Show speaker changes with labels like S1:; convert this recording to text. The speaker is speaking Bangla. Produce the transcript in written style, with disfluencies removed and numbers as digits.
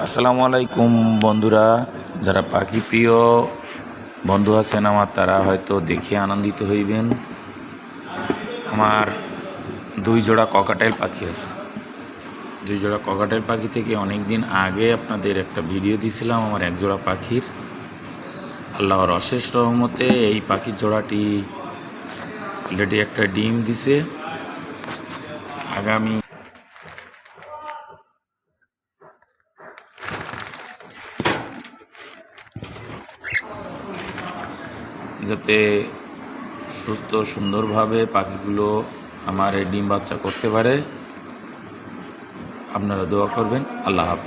S1: আসসালামু আলাইকুম বন্ধুরা, যারা পাখি প্রিয় বন্ধু আছেন আমার, তারা হয়তো দেখে আনন্দিত হইবেন। আমার দুই জোড়া ককাটেল পাখি আছে। দুই জোড়া ককাটেল পাখি থেকে অনেক দিন আগে আপনাদের একটা ভিডিও দিয়েছিলাম আমার এক জোড়া পাখির। আল্লাহর অশেষ রহমতে এই পাখির জোড়াটি অলরেডি একটা ডিম দিছে। আগামী যাতে সুস্থ সুন্দরভাবে পাখিগুলো আমার এই ডিম বাচ্চা করতে পারে, আপনারা দোয়া করবেন। আল্লাহ হাফেজ।